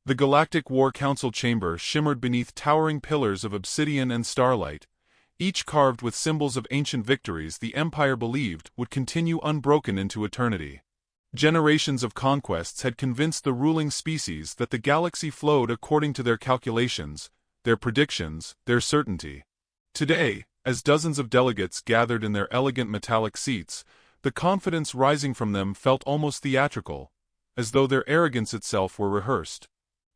The Galactic War Council chamber shimmered beneath towering pillars of obsidian and starlight, each carved with symbols of ancient victories the Empire believed would continue unbroken into eternity. Generations of conquests had convinced the ruling species that the galaxy flowed according to their calculations, their predictions, their certainty. Today, as dozens of delegates gathered in their elegant metallic seats, the confidence rising from them felt almost theatrical, as though their arrogance itself were rehearsed.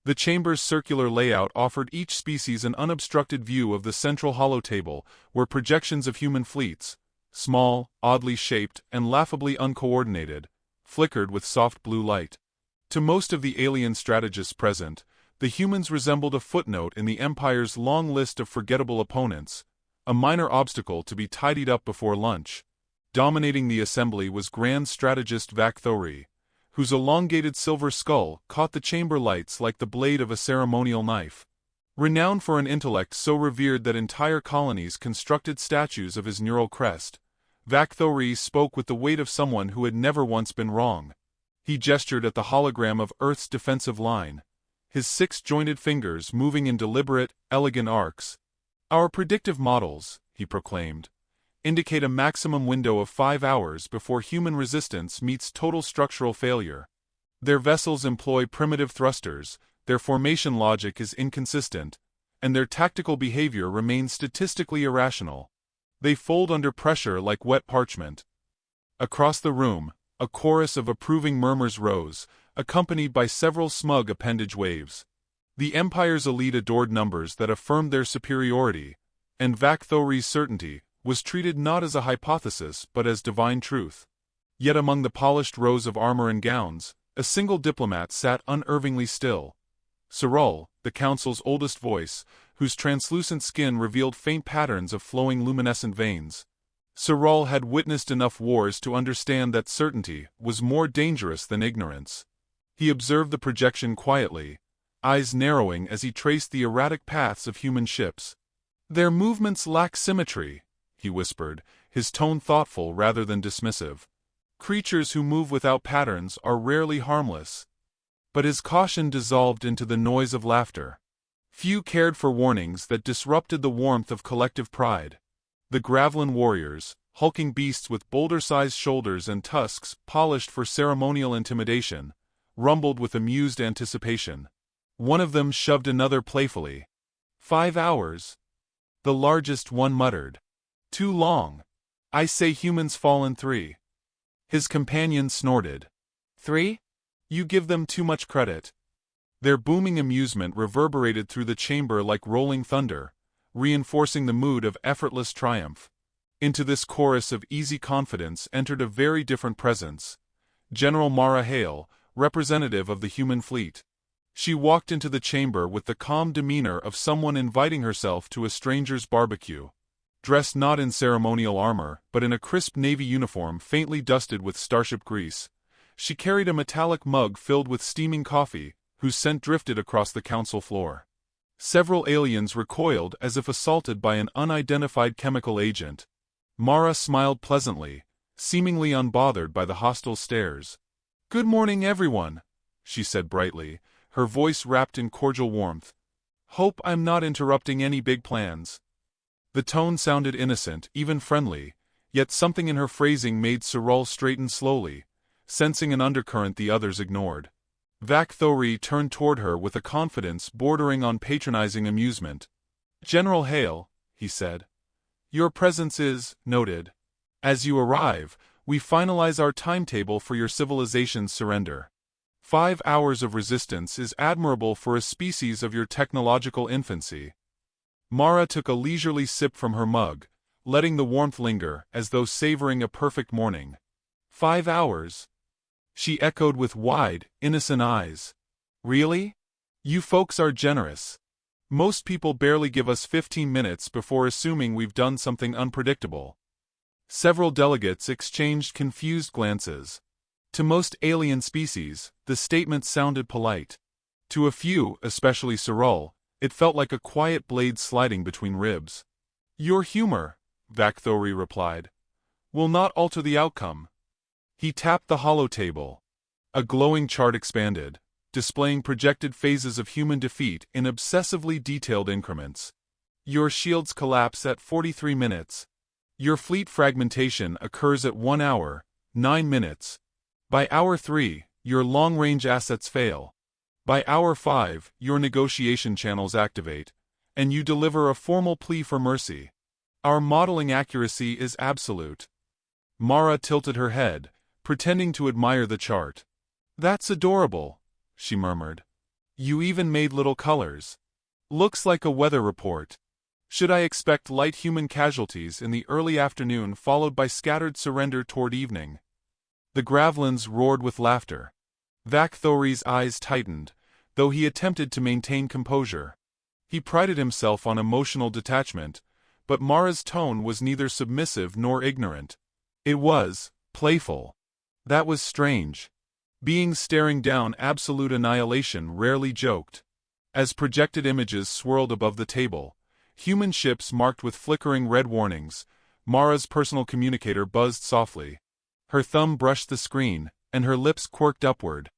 The chamber's circular layout offered each species an unobstructed view of the central holotable, where projections of human fleets, small, oddly shaped, and laughably uncoordinated, flickered with soft blue light. To most of the alien strategists present, the humans resembled a footnote in the Empire's long list of forgettable opponents, a minor obstacle to be tidied up before lunch. Dominating the assembly was Grand Strategist Vakthori, whose elongated silver skull caught the chamber lights like the blade of a ceremonial knife. Renowned for an intellect so revered that entire colonies constructed statues of his neural crest, Vakthori spoke with the weight of someone who had never once been wrong. He gestured at the hologram of Earth's defensive line, his six-jointed fingers moving in deliberate, elegant arcs. "Our predictive models," he proclaimed, "indicate a maximum window of 5 hours before human resistance meets total structural failure. Their vessels employ primitive thrusters, their formation logic is inconsistent, and their tactical behavior remains statistically irrational. They fold under pressure like wet parchment." Across the room, a chorus of approving murmurs rose, accompanied by several smug appendage waves. The Empire's elite adored numbers that affirmed their superiority, and Vakthori's certainty was treated not as a hypothesis but as divine truth. Yet among the polished rows of armor and gowns, a single diplomat sat unervingly still. Sirul, the Council's oldest voice, whose translucent skin revealed faint patterns of flowing luminescent veins. Sirul had witnessed enough wars to understand that certainty was more dangerous than ignorance. He observed the projection quietly, eyes narrowing as he traced the erratic paths of human ships. "Their movements lack symmetry," he whispered, his tone thoughtful rather than dismissive. "Creatures who move without patterns are rarely harmless." But his caution dissolved into the noise of laughter. Few cared for warnings that disrupted the warmth of collective pride. The Gravelin warriors, hulking beasts with boulder-sized shoulders and tusks polished for ceremonial intimidation, rumbled with amused anticipation. One of them shoved another playfully. 5 hours? The largest one muttered. "Too long. I say humans fall in 3. His companion snorted. "3? You give them too much credit." Their booming amusement reverberated through the chamber like rolling thunder, reinforcing the mood of effortless triumph. Into this chorus of easy confidence entered a very different presence. General Mara Hale, representative of the human fleet. She walked into the chamber with the calm demeanor of someone inviting herself to a stranger's barbecue. Dressed not in ceremonial armor, but in a crisp navy uniform faintly dusted with starship grease, she carried a metallic mug filled with steaming coffee, whose scent drifted across the council floor. Several aliens recoiled as if assaulted by an unidentified chemical agent. Mara smiled pleasantly, seemingly unbothered by the hostile stares. "Good morning, everyone," she said brightly, her voice wrapped in cordial warmth. "Hope I'm not interrupting any big plans." The tone sounded innocent, even friendly, yet something in her phrasing made Sirul straighten slowly, sensing an undercurrent the others ignored. Vakthori turned toward her with a confidence bordering on patronizing amusement. "General Hale," he said, "your presence is noted. As you arrive, we finalize our timetable for your civilization's surrender. 5 hours of resistance is admirable for a species of your technological infancy." Mara took a leisurely sip from her mug, letting the warmth linger as though savoring a perfect morning. 5 hours? She echoed with wide, innocent eyes. "Really? You folks are generous. Most people barely give us 15 minutes before assuming we've done something unpredictable." Several delegates exchanged confused glances. To most alien species, the statement sounded polite. To a few, especially Sirul, it felt like a quiet blade sliding between ribs. "Your humor," Vakthori replied, "will not alter the outcome." He tapped the holotable. A glowing chart expanded. displaying projected phases of human defeat in obsessively detailed increments. Your shields collapse at 43 minutes. Your fleet fragmentation occurs at 1 hour, 9 minutes. By hour 3, your long-range assets fail. By hour 5, your negotiation channels activate, and you deliver a formal plea for mercy. Our modeling accuracy is absolute. Mara tilted her head, pretending to admire the chart. That's adorable, she murmured. You even made little colors. Looks like a weather report. Should I expect light human casualties in the early afternoon followed by scattered surrender toward evening? The Gravlins roared with laughter. Vakthori's eyes tightened, though he attempted to maintain composure. He prided himself on emotional detachment, but Mara's tone was neither submissive nor ignorant. It was playful. That was strange. Beings staring down absolute annihilation rarely joked. As projected images swirled above the table, human ships marked with flickering red warnings, Mara's personal communicator buzzed softly. Her thumb brushed the screen, and her lips quirked upward.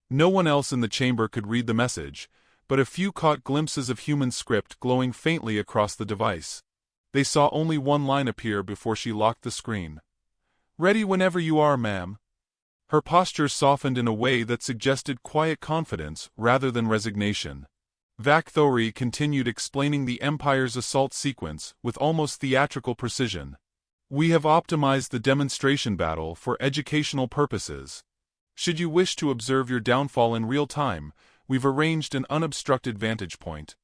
No one else in the chamber could read the message, but a few caught glimpses of human script glowing faintly across the device. They saw only one line appear before she locked the screen. "Ready whenever you are, ma'am." Her posture softened in a way that suggested quiet confidence rather than resignation. Vakthori continued explaining the Empire's assault sequence with almost theatrical precision. "We have optimized the demonstration battle for educational purposes. Should you wish to observe your downfall in real time, we've arranged an unobstructed vantage point."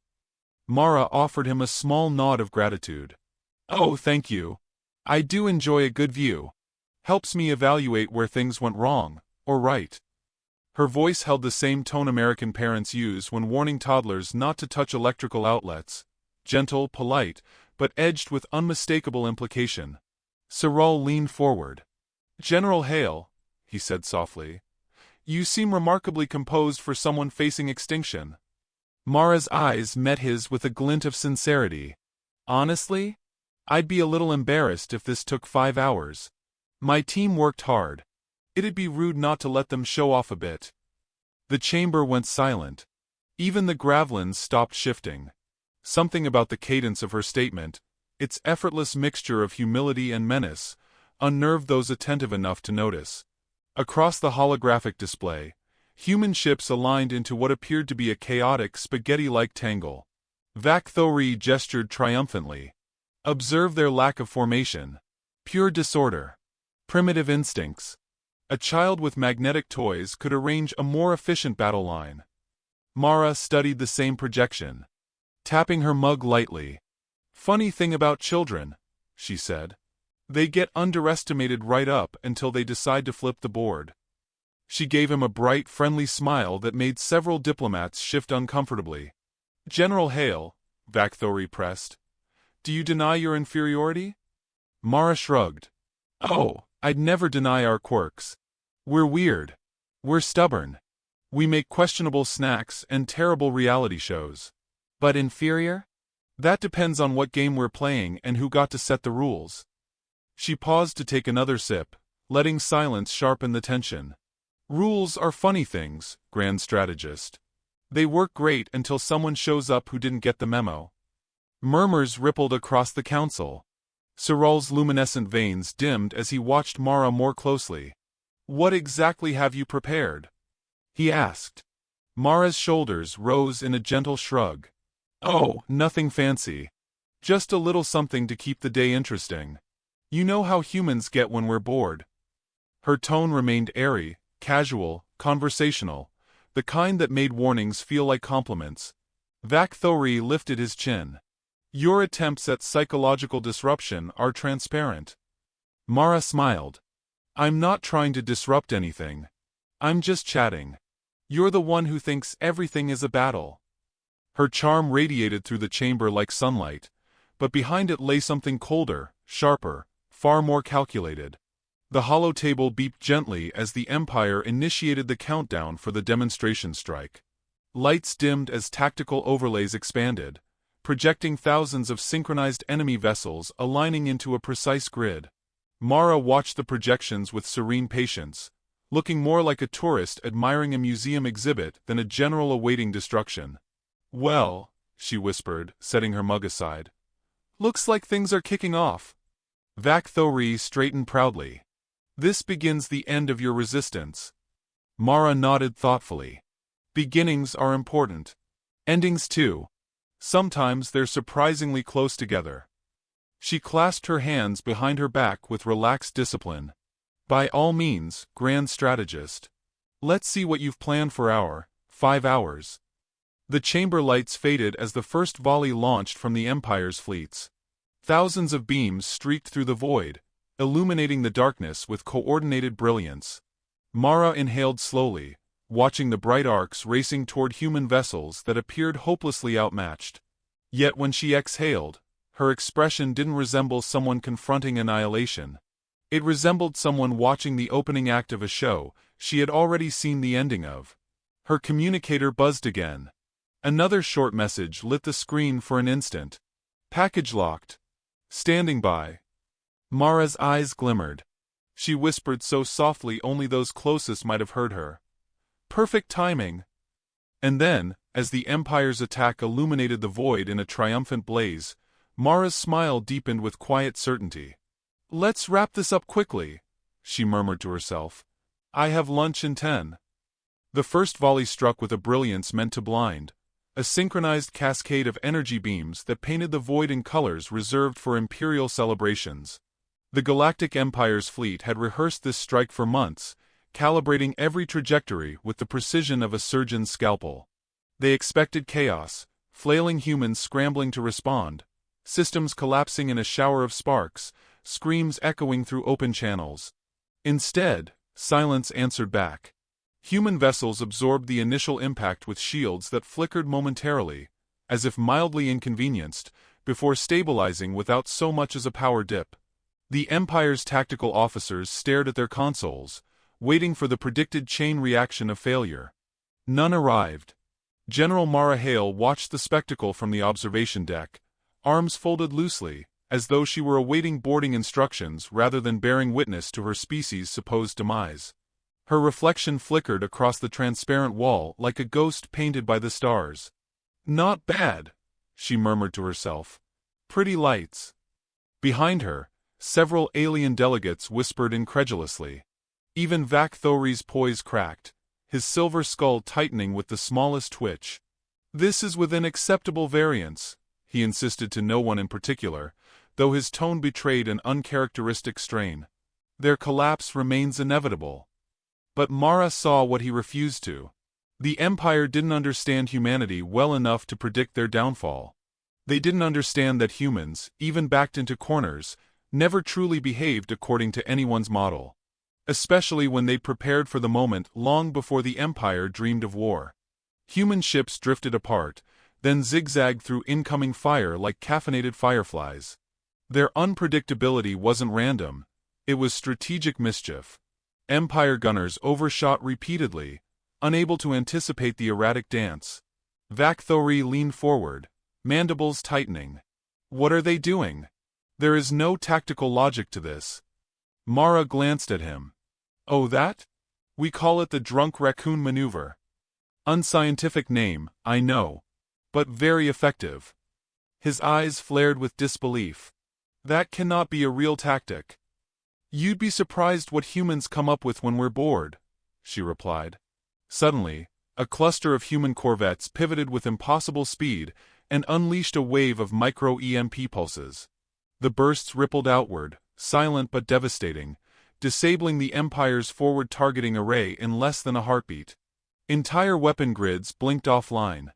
Mara offered him a small nod of gratitude. "Oh, thank you. I do enjoy a good view. Helps me evaluate where things went wrong, or right." Her voice held the same tone American parents use when warning toddlers not to touch electrical outlets. Gentle, polite, but edged with unmistakable implication. Sirrul leaned forward. "General Hale," he said softly, "you seem remarkably composed for someone facing extinction." Mara's eyes met his with a glint of sincerity. "Honestly? I'd be a little embarrassed if this took 5 hours. My team worked hard. It'd be rude not to let them show off a bit." The chamber went silent. Even the Gravlins stopped shifting. Something about the cadence of her statement, its effortless mixture of humility and menace, unnerved those attentive enough to notice. Across the holographic display, human ships aligned into what appeared to be a chaotic spaghetti-like tangle. Vakthori gestured triumphantly. "Observe their lack of formation. Pure disorder. Primitive instincts. A child with magnetic toys could arrange a more efficient battle line." Mara studied the same projection, tapping her mug lightly. "Funny thing about children," she said. "They get underestimated right up until they decide to flip the board." She gave him a bright, friendly smile that made several diplomats shift uncomfortably. "General Hale," Vakthori pressed, "do you deny your inferiority?" Mara shrugged. "Oh, I'd never deny our quirks. We're weird. We're stubborn. We make questionable snacks and terrible reality shows. But inferior? That depends on what game we're playing and who got to set the rules." She paused to take another sip, letting silence sharpen the tension. "Rules are funny things, Grand Strategist. They work great until someone shows up who didn't get the memo." Murmurs rippled across the council. Sirrul's luminescent veins dimmed as he watched Mara more closely. "What exactly have you prepared?" he asked. Mara's shoulders rose in a gentle shrug. "Oh, nothing fancy. Just a little something to keep the day interesting. You know how humans get when we're bored." Her tone remained airy, casual, conversational, the kind that made warnings feel like compliments. Vakthori lifted his chin. "Your attempts at psychological disruption are transparent." Mara smiled. "I'm not trying to disrupt anything. I'm just chatting. You're the one who thinks everything is a battle." Her charm radiated through the chamber like sunlight, but behind it lay something colder, sharper, far more calculated. The hollow table beeped gently as the Empire initiated the countdown for the demonstration strike. Lights dimmed as tactical overlays expanded, projecting thousands of synchronized enemy vessels aligning into a precise grid. Mara watched the projections with serene patience, looking more like a tourist admiring a museum exhibit than a general awaiting destruction. "Well," she whispered, setting her mug aside. "Looks like things are kicking off." Vak Thori straightened proudly. "This begins the end of your resistance." Mara nodded thoughtfully. "Beginnings are important. Endings too. Sometimes they're surprisingly close together." She clasped her hands behind her back with relaxed discipline. "By all means, grand strategist. Let's see what you've planned for our 5 hours." The chamber lights faded as the first volley launched from the Empire's fleets. Thousands of beams streaked through the void, illuminating the darkness with coordinated brilliance. Mara inhaled slowly, watching the bright arcs racing toward human vessels that appeared hopelessly outmatched. Yet when she exhaled, her expression didn't resemble someone confronting annihilation. It resembled someone watching the opening act of a show she had already seen the ending of. Her communicator buzzed again. Another short message lit the screen for an instant. "Package locked. Standing by." Mara's eyes glimmered. She whispered so softly only those closest might have heard her. "Perfect timing." And then, as the Empire's attack illuminated the void in a triumphant blaze, Mara's smile deepened with quiet certainty. "Let's wrap this up quickly," she murmured to herself. "I have lunch in 10. The first volley struck with a brilliance meant to blind, a synchronized cascade of energy beams that painted the void in colors reserved for imperial celebrations. The Galactic Empire's fleet had rehearsed this strike for months, calibrating every trajectory with the precision of a surgeon's scalpel. They expected chaos, flailing humans scrambling to respond, systems collapsing in a shower of sparks, screams echoing through open channels. Instead, silence answered back. Human vessels absorbed the initial impact with shields that flickered momentarily, as if mildly inconvenienced, before stabilizing without so much as a power dip. The Empire's tactical officers stared at their consoles, waiting for the predicted chain reaction of failure. None arrived. General Mara Hale watched the spectacle from the observation deck, arms folded loosely, as though she were awaiting boarding instructions rather than bearing witness to her species' supposed demise. Her reflection flickered across the transparent wall like a ghost painted by the stars. "Not bad," she murmured to herself. "Pretty lights." Behind her, several alien delegates whispered incredulously. Even Vak Thori's poise cracked, his silver skull tightening with the smallest twitch. "This is within acceptable variance," he insisted to no one in particular, though his tone betrayed an uncharacteristic strain. "Their collapse remains inevitable." But Mara saw what he refused to. The Empire didn't understand humanity well enough to predict their downfall. They didn't understand that humans, even backed into corners, never truly behaved according to anyone's model. Especially when they prepared for the moment long before the Empire dreamed of war. Human ships drifted apart, then zigzagged through incoming fire like caffeinated fireflies. Their unpredictability wasn't random, it was strategic mischief. Empire gunners overshot repeatedly, unable to anticipate the erratic dance. Vak Thori leaned forward, mandibles tightening. "What are they doing? There is no tactical logic to this." Mara glanced at him. "Oh, that? We call it the drunk raccoon maneuver. Unscientific name, I know, but very effective." His eyes flared with disbelief. "That cannot be a real tactic." "You'd be surprised what humans come up with when we're bored," she replied. Suddenly, a cluster of human corvettes pivoted with impossible speed and unleashed a wave of micro-EMP pulses. The bursts rippled outward, silent but devastating, disabling the Empire's forward targeting array in less than a heartbeat. Entire weapon grids blinked offline.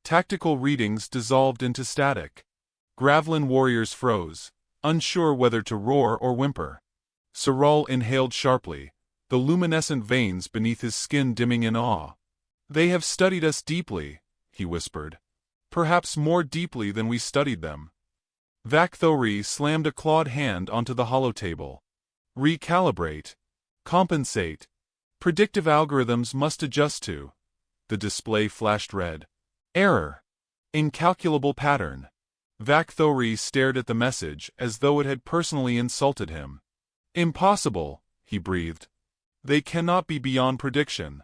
Tactical readings dissolved into static. Gravelin warriors froze, unsure whether to roar or whimper. Saral inhaled sharply, the luminescent veins beneath his skin dimming in awe. "They have studied us deeply," he whispered. "Perhaps more deeply than we studied them." Vak Thori slammed a clawed hand onto the holotable. "Recalibrate. Compensate. Predictive algorithms must adjust to." The display flashed red. "Error. Incalculable pattern." Vak Thori stared at the message as though it had personally insulted him. "Impossible," he breathed. They cannot be beyond prediction.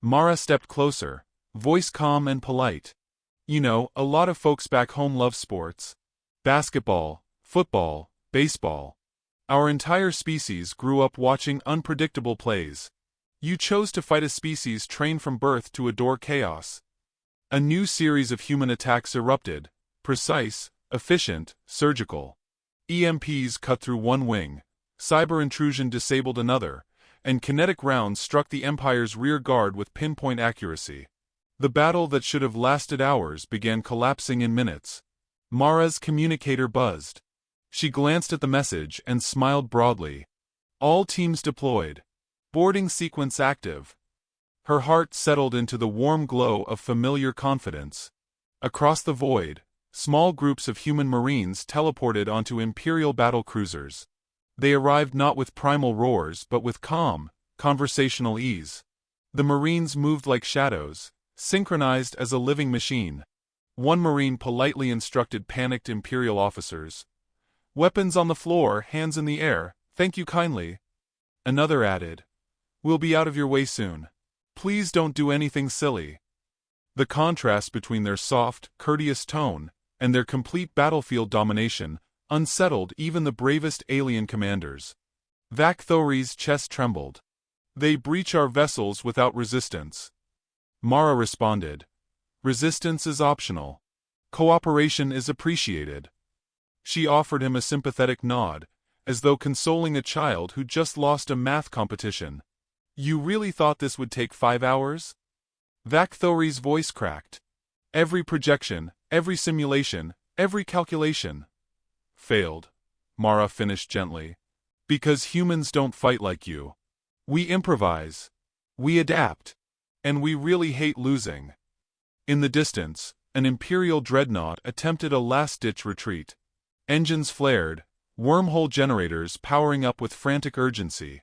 Mara stepped closer, voice calm and polite. You know, a lot of folks back home love sports. Basketball, football, baseball. Our entire species grew up watching unpredictable plays. You chose to fight a species trained from birth to adore chaos. A new series of human attacks erupted, precise, efficient, surgical. EMPs cut through one wing, cyber intrusion disabled another, and kinetic rounds struck the Empire's rear guard with pinpoint accuracy. The battle that should have lasted hours began collapsing in minutes. Mara's communicator buzzed. She glanced at the message and smiled broadly. All teams deployed. Boarding sequence active. Her heart settled into the warm glow of familiar confidence. Across the void, small groups of human marines teleported onto Imperial battle cruisers. They arrived not with primal roars but with calm, conversational ease. The marines moved like shadows, synchronized as a living machine. One marine politely instructed panicked Imperial officers. "Weapons on the floor, hands in the air, thank you kindly." Another added, "We'll be out of your way soon. Please don't do anything silly." The contrast between their soft, courteous tone and their complete battlefield domination unsettled even the bravest alien commanders. Vakthori's chest trembled. "They breach our vessels without resistance." Mara responded, "Resistance is optional. Cooperation is appreciated." She offered him a sympathetic nod, as though consoling a child who just lost a math competition. "You really thought this would take 5 hours?" Vakthori's voice cracked. "Every projection, every simulation, every calculation." "Failed," Mara finished gently. "Because humans don't fight like you. We improvise. We adapt. And we really hate losing." In the distance, an Imperial dreadnought attempted a last-ditch retreat. Engines flared, wormhole generators powering up with frantic urgency.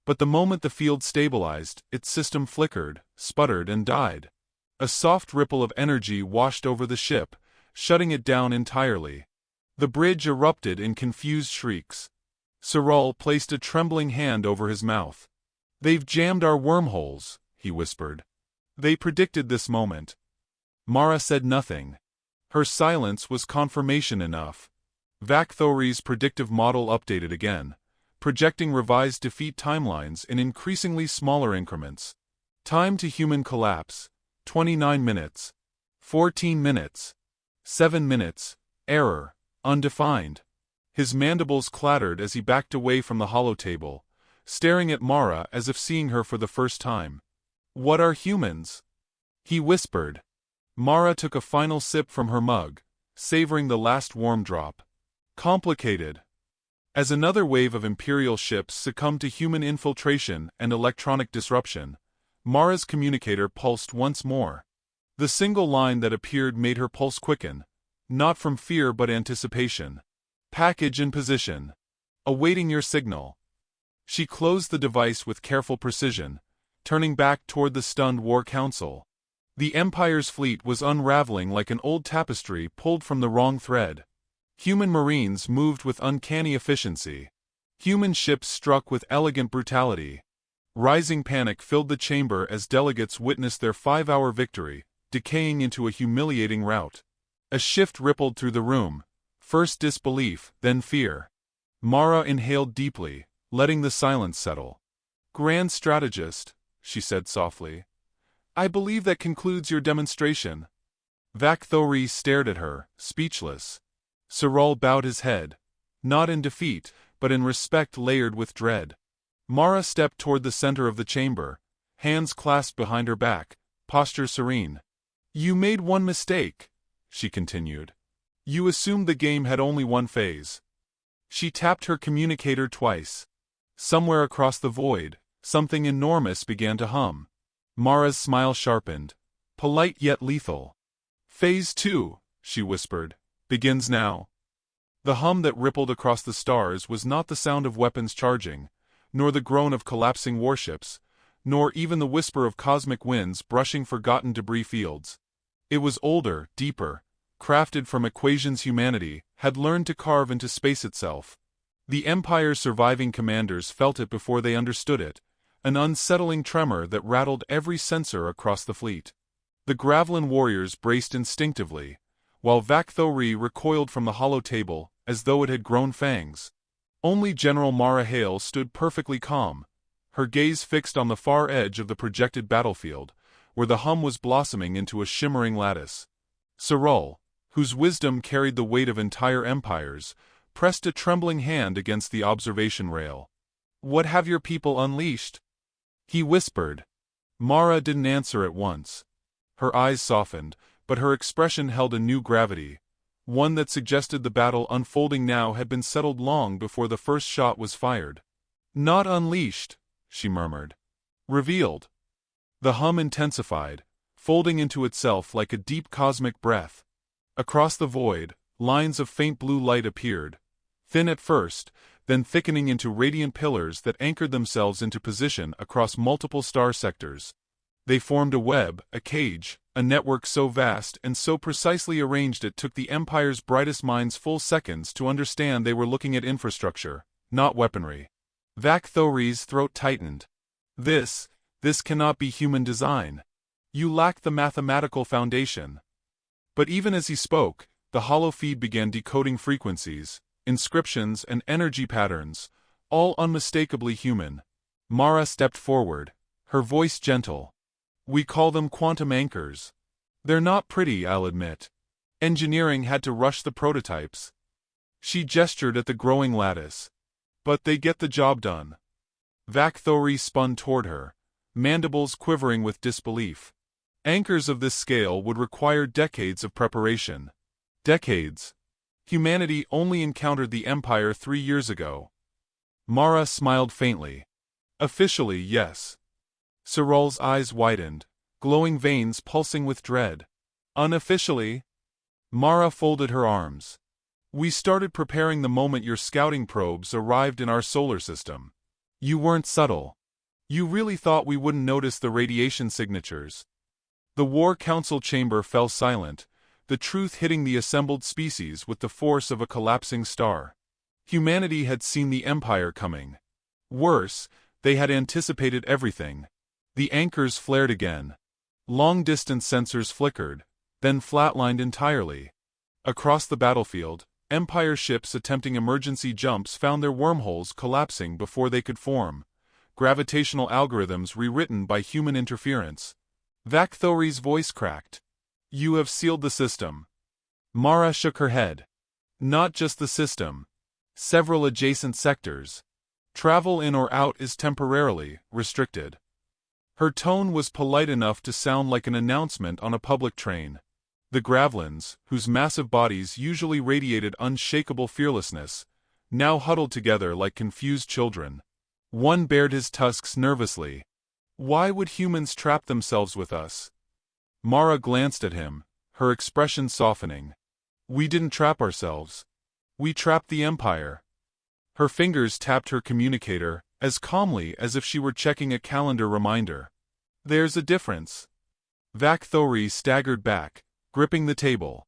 But the moment the field stabilized, its system flickered, sputtered and died. A soft ripple of energy washed over the ship, shutting it down entirely. The bridge erupted in confused shrieks. Sirral placed a trembling hand over his mouth. "They've jammed our wormholes," he whispered. "They predicted this moment." Mara said nothing. Her silence was confirmation enough. Vakthori's predictive model updated again, projecting revised defeat timelines in increasingly smaller increments. Time to human collapse, 29 minutes. 14 minutes. 7 minutes. Error, undefined. His mandibles clattered as he backed away from the holotable, staring at Mara as if seeing her for the first time. "What are humans?" he whispered. Mara took a final sip from her mug, savoring the last warm drop. "Complicated." As another wave of Imperial ships succumbed to human infiltration and electronic disruption, Mara's communicator pulsed once more. The single line that appeared made her pulse quicken, not from fear but anticipation. "Package in position. Awaiting your signal." She closed the device with careful precision, turning back toward the stunned War Council. The Empire's fleet was unraveling like an old tapestry pulled from the wrong thread. Human marines moved with uncanny efficiency. Human ships struck with elegant brutality. Rising panic filled the chamber as delegates witnessed their 5-hour victory, decaying into a humiliating rout. A shift rippled through the room, first disbelief, then fear. Mara inhaled deeply, letting the silence settle. "Grand strategist," she said softly. "I believe that concludes your demonstration." Vakthori stared at her, speechless. Sirral bowed his head, not in defeat, but in respect layered with dread. Mara stepped toward the center of the chamber, hands clasped behind her back, posture serene. "You made one mistake," she continued. "You assumed the game had only one phase." She tapped her communicator twice. Somewhere across the void, something enormous began to hum. Mara's smile sharpened, polite yet lethal. "Phase 2, she whispered, "begins now." The hum that rippled across the stars was not the sound of weapons charging, nor the groan of collapsing warships, nor even the whisper of cosmic winds brushing forgotten debris fields. It was older, deeper, crafted from equations humanity had learned to carve into space itself. The Empire's surviving commanders felt it before they understood it, an unsettling tremor that rattled every sensor across the fleet. The Gravelin warriors braced instinctively, while Vakthori recoiled from the hollow table as though it had grown fangs. Only General Mara Hale stood perfectly calm, her gaze fixed on the far edge of the projected battlefield, where the hum was blossoming into a shimmering lattice. Sirul, whose wisdom carried the weight of entire empires, pressed a trembling hand against the observation rail. "What have your people unleashed?" he whispered. Mara didn't answer at once. Her eyes softened, but her expression held a new gravity, one that suggested the battle unfolding now had been settled long before the first shot was fired. "Not unleashed," she murmured. "Revealed." The hum intensified, folding into itself like a deep cosmic breath. Across the void, lines of faint blue light appeared, thin at first, then thickening into radiant pillars that anchored themselves into position across multiple star sectors. They formed a web, a cage, a network so vast and so precisely arranged it took the Empire's brightest minds full seconds to understand they were looking at infrastructure, not weaponry. Vakthori's throat tightened. This cannot be human design. You lack the mathematical foundation." But even as he spoke, the hollow feed began decoding frequencies, inscriptions and energy patterns, all unmistakably human. Mara stepped forward, her voice gentle. "We call them quantum anchors. They're not pretty, I'll admit. Engineering had to rush the prototypes." She gestured at the growing lattice. "But they get the job done." Vakthori spun toward her, mandibles quivering with disbelief. Anchors of this scale would require decades of preparation. Decades. Humanity only encountered the Empire 3 years ago. Mara smiled faintly. "Officially, yes." Sirul's eyes widened, glowing veins pulsing with dread. "Unofficially?" Mara folded her arms. "We started preparing the moment your scouting probes arrived in our solar system. You weren't subtle. You really thought we wouldn't notice the radiation signatures." The War Council chamber fell silent, the truth hitting the assembled species with the force of a collapsing star. Humanity had seen the Empire coming. Worse, they had anticipated everything. The anchors flared again. Long-distance sensors flickered, then flatlined entirely. Across the battlefield, Empire ships attempting emergency jumps found their wormholes collapsing before they could form. Gravitational algorithms rewritten by human interference. Vakthori's voice cracked. "You have sealed the system." Mara shook her head. "Not just the system. Several adjacent sectors. Travel in or out is temporarily restricted." Her tone was polite enough to sound like an announcement on a public train. The Gravelins, whose massive bodies usually radiated unshakable fearlessness, now huddled together like confused children. One bared his tusks nervously. "Why would humans trap themselves with us?" Mara glanced at him, her expression softening. "We didn't trap ourselves. We trapped the Empire." Her fingers tapped her communicator, as calmly as if she were checking a calendar reminder. "There's a difference." Vakthori staggered back, gripping the table.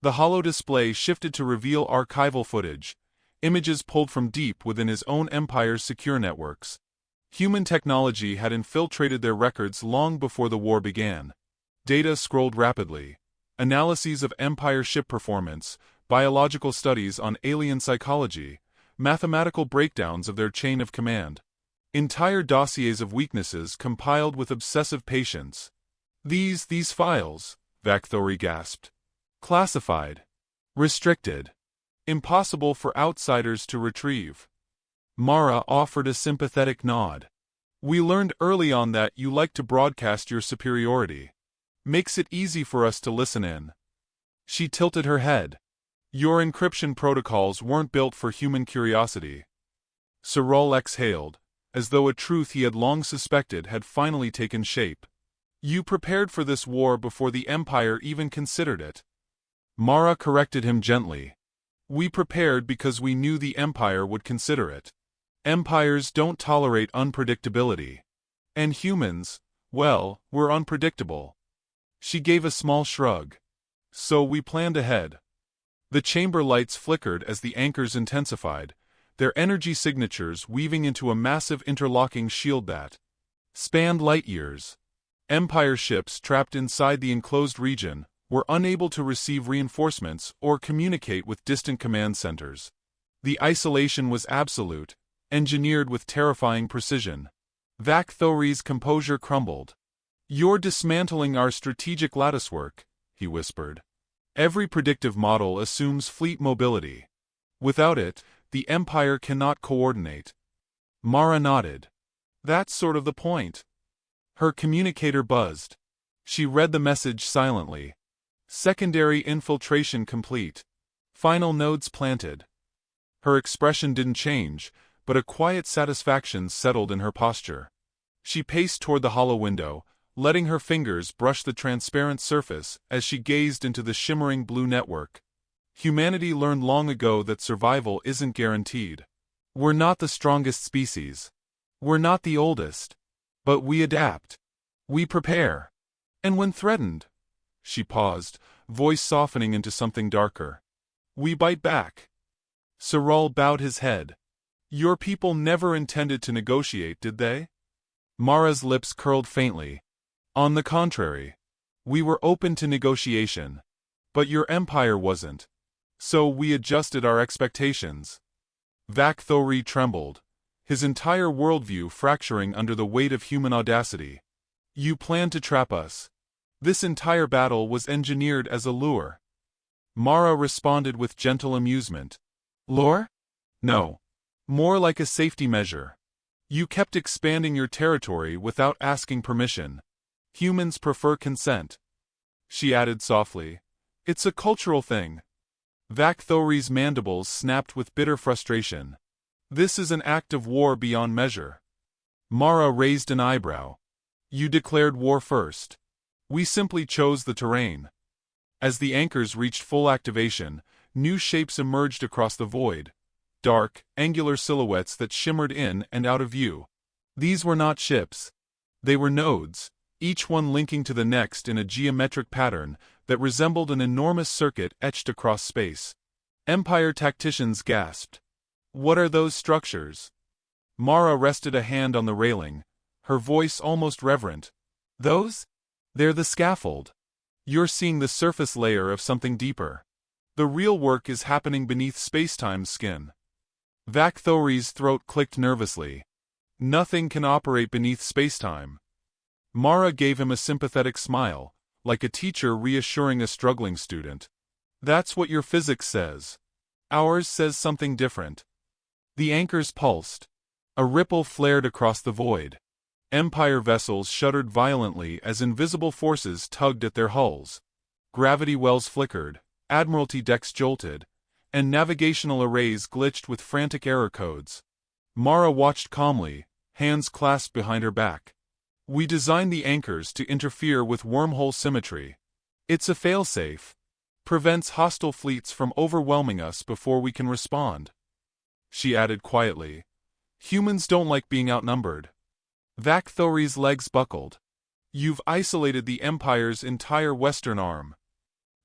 The hollow display shifted to reveal archival footage, images pulled from deep within his own Empire's secure networks. Human technology had infiltrated their records long before the war began. Data scrolled rapidly. Analyses of Empire ship performance, biological studies on alien psychology, mathematical breakdowns of their chain of command. Entire dossiers of weaknesses compiled with obsessive patience. These files," Vakthori gasped. "Classified. Restricted. Impossible for outsiders to retrieve." Mara offered a sympathetic nod. "We learned early on that you like to broadcast your superiority. Makes it easy for us to listen in." She tilted her head. "Your encryption protocols weren't built for human curiosity." Sirul exhaled, as though a truth he had long suspected had finally taken shape. "You prepared for this war before the Empire even considered it." Mara corrected him gently. "We prepared because we knew the Empire would consider it. Empires don't tolerate unpredictability. And humans, well, we're unpredictable." She gave a small shrug. "So we planned ahead." The chamber lights flickered as the anchors intensified, their energy signatures weaving into a massive interlocking shield that, spanned light-years. Empire ships trapped inside the enclosed region were unable to receive reinforcements or communicate with distant command centers. The isolation was absolute, engineered with terrifying precision. Vak Thori's composure crumbled. "You're dismantling our strategic latticework," he whispered. "Every predictive model assumes fleet mobility. Without it, the Empire cannot coordinate." Mara nodded. "That's sort of the point." Her communicator buzzed. She read the message silently. "Secondary infiltration complete. Final nodes planted." Her expression didn't change, but a quiet satisfaction settled in her posture. She paced toward the hollow window, letting her fingers brush the transparent surface as she gazed into the shimmering blue network. Humanity learned long ago that survival isn't guaranteed. We're not the strongest species. We're not the oldest. But we adapt. We prepare. And when threatened, she paused, voice softening into something darker, we bite back. Saral bowed his head. "Your people never intended to negotiate, did they?" Mara's lips curled faintly. "On the contrary. We were open to negotiation. But your empire wasn't. So we adjusted our expectations." Vak Thori trembled, his entire worldview fracturing under the weight of human audacity. "You planned to trap us. This entire battle was engineered as a lure." Mara responded with gentle amusement. "Lure? No. More like a safety measure. You kept expanding your territory without asking permission. Humans prefer consent." She added softly, "It's a cultural thing." Vak Thori's mandibles snapped with bitter frustration. "This is an act of war beyond measure." Mara raised an eyebrow. "You declared war first. We simply chose the terrain." As the anchors reached full activation, new shapes emerged across the void. Dark, angular silhouettes that shimmered in and out of view. These were not ships. They were nodes, each one linking to the next in a geometric pattern that resembled an enormous circuit etched across space. Empire tacticians gasped. "What are those structures?" Mara rested a hand on the railing, her voice almost reverent. "Those? They're the scaffold. You're seeing the surface layer of something deeper. The real work is happening beneath spacetime's skin." Vak Thori's throat clicked nervously. "Nothing can operate beneath spacetime." Mara gave him a sympathetic smile, like a teacher reassuring a struggling student. "That's what your physics says. Ours says something different." The anchors pulsed. A ripple flared across the void. Empire vessels shuddered violently as invisible forces tugged at their hulls. Gravity wells flickered, Admiralty decks jolted, and navigational arrays glitched with frantic error codes. Mara watched calmly, hands clasped behind her back. "We designed the anchors to interfere with wormhole symmetry. It's a failsafe. Prevents hostile fleets from overwhelming us before we can respond." She added quietly, "Humans don't like being outnumbered." Vak Thori's legs buckled. "You've isolated the Empire's entire western arm."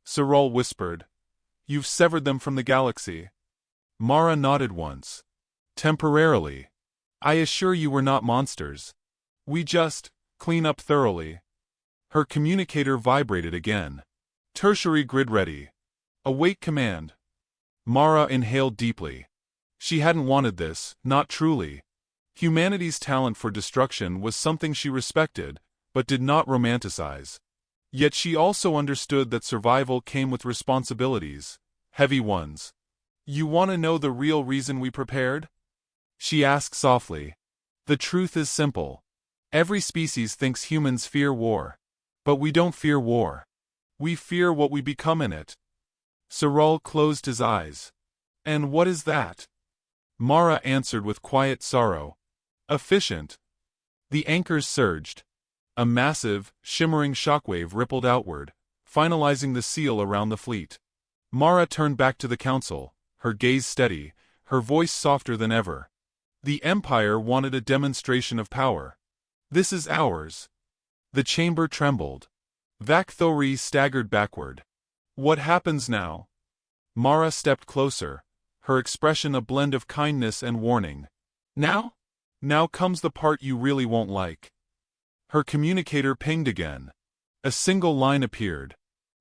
Saral whispered, "You've severed them from the galaxy." Mara nodded once. "Temporarily. I assure you we're not monsters. We just clean up thoroughly." Her communicator vibrated again. "Tertiary grid ready. Await command." Mara inhaled deeply. She hadn't wanted this, not truly. Humanity's talent for destruction was something she respected, but did not romanticize. Yet she also understood that survival came with responsibilities, heavy ones. "You want to know the real reason we prepared?" she asked softly. "The truth is simple. Every species thinks humans fear war. But we don't fear war. We fear what we become in it." Saral closed his eyes. "And what is that?" Mara answered with quiet sorrow. "Efficient." The anchors surged. A massive, shimmering shockwave rippled outward, finalizing the seal around the fleet. Mara turned back to the council, her gaze steady, her voice softer than ever. "The Empire wanted a demonstration of power. This is ours." The chamber trembled. Vak Thori staggered backward. "What happens now?" Mara stepped closer, her expression a blend of kindness and warning. "Now? Now comes the part you really won't like." Her communicator pinged again. A single line appeared.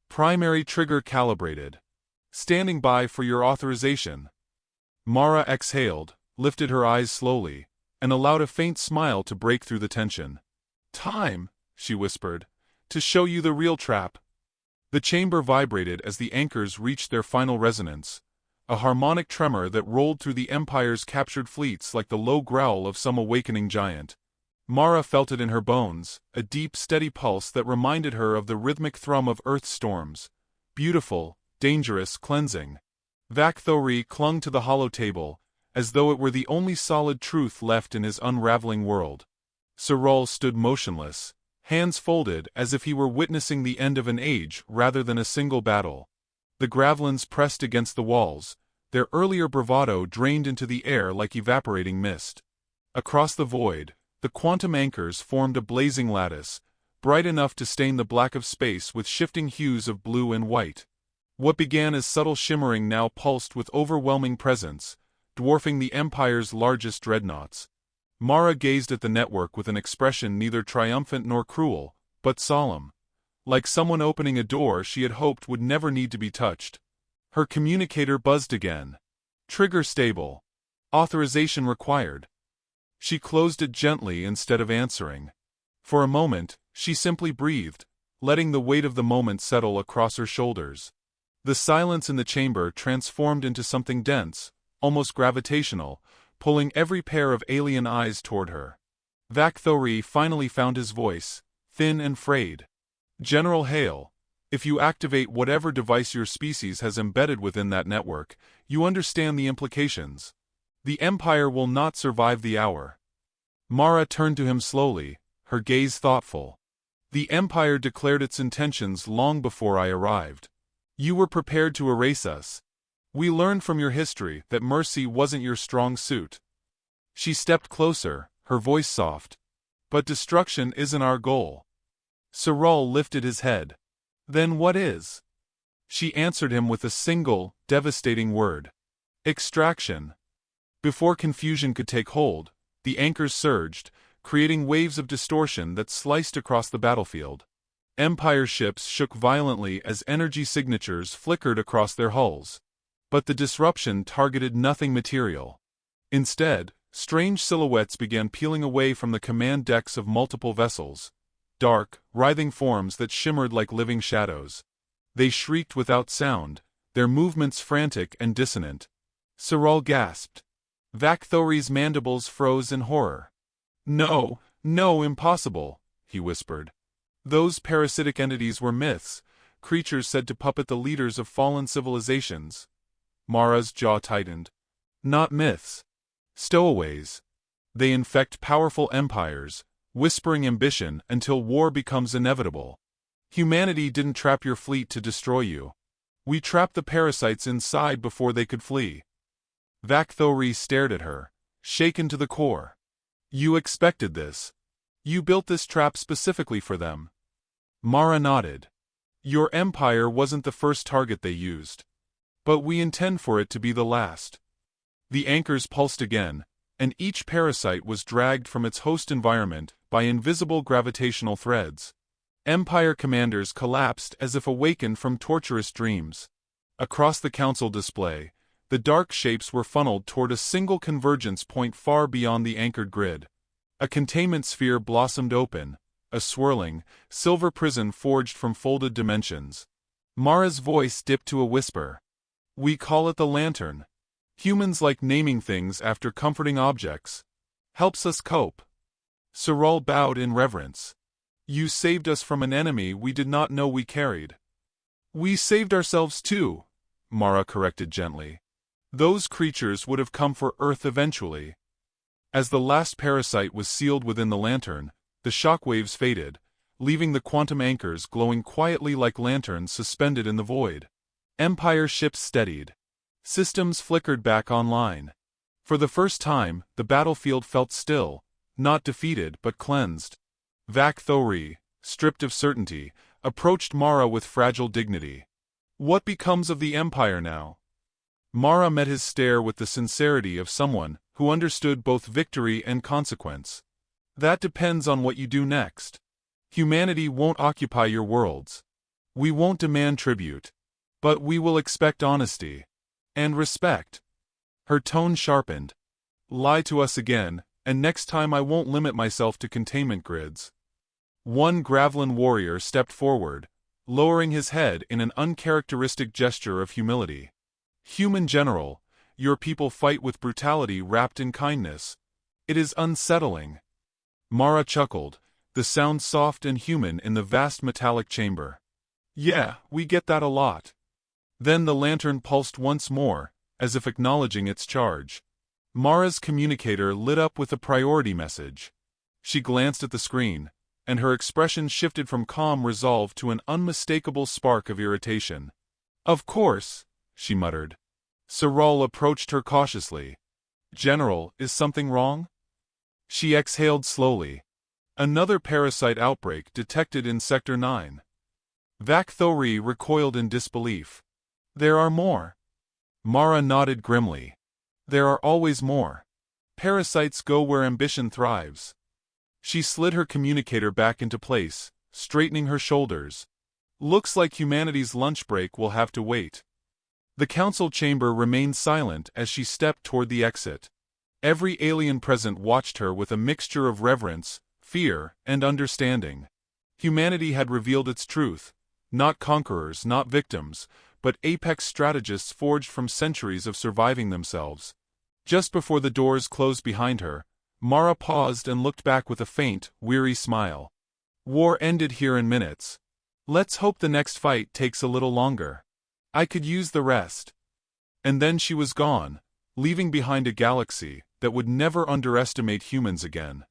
Primary trigger calibrated. Standing by for your authorization. Mara exhaled, lifted her eyes slowly, and allowed a faint smile to break through the tension. Time, she whispered, to show you the real trap. The chamber vibrated as the anchors reached their final resonance, a harmonic tremor that rolled through the Empire's captured fleets like the low growl of some awakening giant. Mara felt it in her bones, a deep, steady pulse that reminded her of the rhythmic thrum of Earth's storms. Beautiful, dangerous, cleansing. Vakthori clung to the hollow table, as though it were the only solid truth left in his unraveling world. Sirol stood motionless, hands folded as if he were witnessing the end of an age rather than a single battle. The Gravlins pressed against the walls, their earlier bravado drained into the air like evaporating mist. Across the void, the quantum anchors formed a blazing lattice, bright enough to stain the black of space with shifting hues of blue and white. What began as subtle shimmering now pulsed with overwhelming presence, dwarfing the Empire's largest dreadnoughts. Mara gazed at the network with an expression neither triumphant nor cruel, but solemn. Like someone opening a door she had hoped would never need to be touched. Her communicator buzzed again. Trigger stable. Authorization required. She closed it gently instead of answering. For a moment, she simply breathed, letting the weight of the moment settle across her shoulders. The silence in the chamber transformed into something dense, almost gravitational, pulling every pair of alien eyes toward her. Vakthori finally found his voice, thin and frayed. General Hale, if you activate whatever device your species has embedded within that network, you understand the implications. The Empire will not survive the hour. Mara turned to him slowly, her gaze thoughtful. The Empire declared its intentions long before I arrived. You were prepared to erase us. We learned from your history that mercy wasn't your strong suit. She stepped closer, her voice soft. But destruction isn't our goal. Sirol lifted his head. Then what is? She answered him with a single, devastating word. Extraction. Before confusion could take hold, the anchors surged, creating waves of distortion that sliced across the battlefield. Empire ships shook violently as energy signatures flickered across their hulls. But the disruption targeted nothing material. Instead, strange silhouettes began peeling away from the command decks of multiple vessels. Dark, writhing forms that shimmered like living shadows. They shrieked without sound, their movements frantic and dissonant. Sirol gasped. Vakthori's mandibles froze in horror. No, no, impossible, he whispered. Those parasitic entities were myths, creatures said to puppet the leaders of fallen civilizations. Mara's jaw tightened. Not myths. Stowaways. They infect powerful empires, whispering ambition until war becomes inevitable. Humanity didn't trap your fleet to destroy you. We trapped the parasites inside before they could flee. Vakthori stared at her, shaken to the core. You expected this. You built this trap specifically for them. Mara nodded. Your empire wasn't the first target they used. But we intend for it to be the last. The anchors pulsed again, and each parasite was dragged from its host environment by invisible gravitational threads. Empire commanders collapsed as if awakened from torturous dreams. Across the council display, the dark shapes were funneled toward a single convergence point far beyond the anchored grid. A containment sphere blossomed open, a swirling, silver prison forged from folded dimensions. Mara's voice dipped to a whisper. We call it the lantern. Humans like naming things after comforting objects. Helps us cope. Sirol bowed in reverence. You saved us from an enemy we did not know we carried. We saved ourselves too, Mara corrected gently. Those creatures would have come for Earth eventually. As the last parasite was sealed within the lantern, the shockwaves faded, leaving the quantum anchors glowing quietly like lanterns suspended in the void. Empire ships steadied. Systems flickered back online. For the first time, the battlefield felt still, not defeated but cleansed. Vakthori, stripped of certainty, approached Mara with fragile dignity. What becomes of the Empire now? Mara met his stare with the sincerity of someone who understood both victory and consequence. That depends on what you do next. Humanity won't occupy your worlds. We won't demand tribute. But we will expect honesty. And respect. Her tone sharpened. Lie to us again, and next time I won't limit myself to containment grids. One Gravelin warrior stepped forward, lowering his head in an uncharacteristic gesture of humility. Human general, your people fight with brutality wrapped in kindness. It is unsettling. Mara chuckled, the sound soft and human in the vast metallic chamber. Yeah, we get that a lot. Then the lantern pulsed once more, as if acknowledging its charge. Mara's communicator lit up with a priority message. She glanced at the screen, and her expression shifted from calm resolve to an unmistakable spark of irritation. Of course, she muttered. Sirral approached her cautiously. General, is something wrong? She exhaled slowly. Another parasite outbreak detected in Sector 9. Vakthori recoiled in disbelief. There are more. Mara nodded grimly. There are always more. Parasites go where ambition thrives. She slid her communicator back into place, straightening her shoulders. Looks like humanity's lunch break will have to wait. The council chamber remained silent as she stepped toward the exit. Every alien present watched her with a mixture of reverence, fear, and understanding. Humanity had revealed its truth. Not conquerors, not victims, but apex strategists forged from centuries of surviving themselves. Just before the doors closed behind her, Mara paused and looked back with a faint, weary smile. War ended here in minutes. Let's hope the next fight takes a little longer. I could use the rest. And then she was gone, leaving behind a galaxy that would never underestimate humans again.